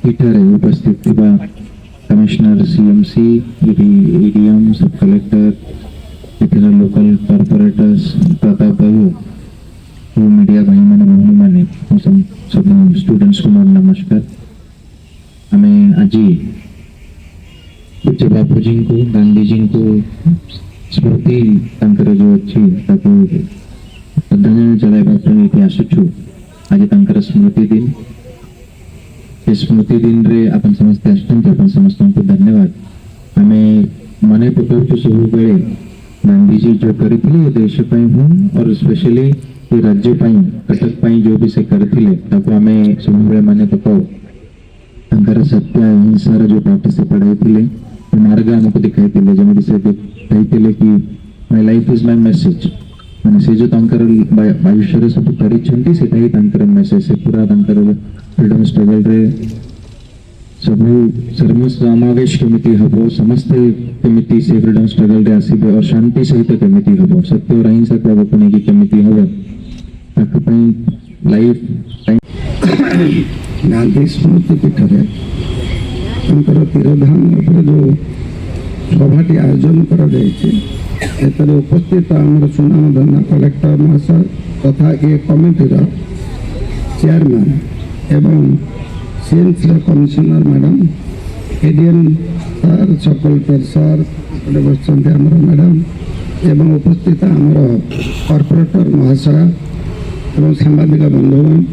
इठारे उपस्थित थिबा commissioner CMC ADM सब कलेक्टर इधर लोकल कॉर्पोरेटर्स प्रताप बाबू वो मीडिया भाई मैंने भूमि माने सब स्टूडेंट्स को मोर नमस्कार। हमें आज पूज्य बापू जी को गांधी जी को स्मृति तांकर जो अच्छी ताको श्रद्धांजलि जलाइबा ପାଇଁ ଏଠି ଆସୁଛୁ। आज तांकर स्मृति दिन स्मृति दिन रे अपन समस्त आसुଛନ୍ତି अपन समस्त को धन्यवाद। हमें मने पकाउछु सब बेले गांधी जी जो करथिले देश ପାଇଁ हूँ और स्पेशली ये राज्य ପାଇଁ कटक ପାଇଁ जो भी से करथिले ताको हमें सब बेले मने पकाउ। तांकर सत्य अहिंसा जो पाठ से पढ़ाइथिले मार्ग हमको दिखाइथिले जमिति से कहिथिले कि my life is my message माने से जो तांकर आयुष्य सब करिछंती सेटा ही तांकर मैसेज से पूरा तांकर फ्रीडम स्ट्रगल रे सब सर्व समावेश केमिति हबो समस्त केमिति से फ्रीडम स्ट्रगल रे आसीबे और शांति सहित केमिति हबो सत्य और अहिंसा को अपने की केमिति हबो ताक पई लाइफ गांधी स्मृति पीठरे तांकर तीरधाम ऊपर जो सभाटी आयोजन करा जायछि एतरे उपस्थित आमर सुनाम धन्य कलेक्टर महाशय तथा ये कमिटीर चेयरमैन एवं CMC commissioner madam ADM sir सब कलेक्टर सर बसंत आमर मैडम एवं उपस्थित आमर कॉर्पोरेटर महाशय एवं सांबादिक बंधुगण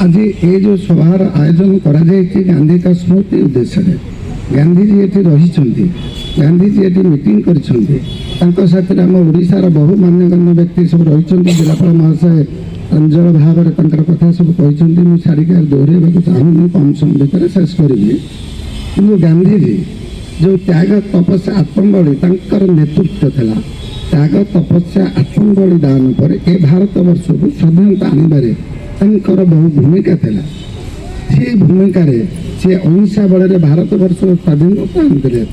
आज ये जो सभार आयोजन करा गांधी का स्मृति उद्देश्य गांधी जी ये रही गांधी जी ये मीटिंग कर आम ओडार बहु मान्यगण्य व्यक्ति सब रही जिलापाल महाशय अंजल भाव में कथा सब कही सारिक दोहराइबा चाहूँ कम समय भितर शेष करी कि गांधी जी जो त्याग तपस्या आत्मबली नेतृत्व था त्याग तपस्या आत्मबलिदान पर ए भारत वर्ष को स्वाधीनता आनबारे बहु भूमिका थी से भूमिका सी अहिंसा बल भारत वर्ष स्वाधीनता आनते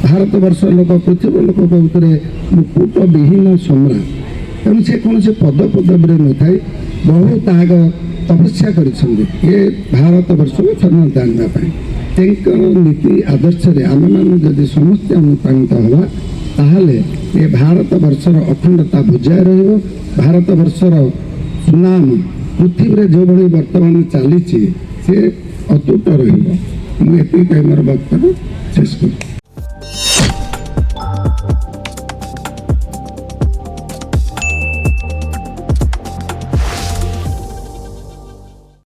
भारत वर्ष लोक पृथ्वी लोक कहते मुकुट विहीन सम्राट तेणु से कौन से पद पदवी न था बहु त्याग तपस्या कर भारत वर्ष को स्वाधीनता आने नीति आदर्श आम मैंने समस्त अनुप्राणित हवा ताहले ये भारत वर्षर अखंडता बजाय भारत वर्षर सुनाम पृथ्वी जो भाई बर्तमान चली सी अतुट रोर वक्तव्य शेष कर।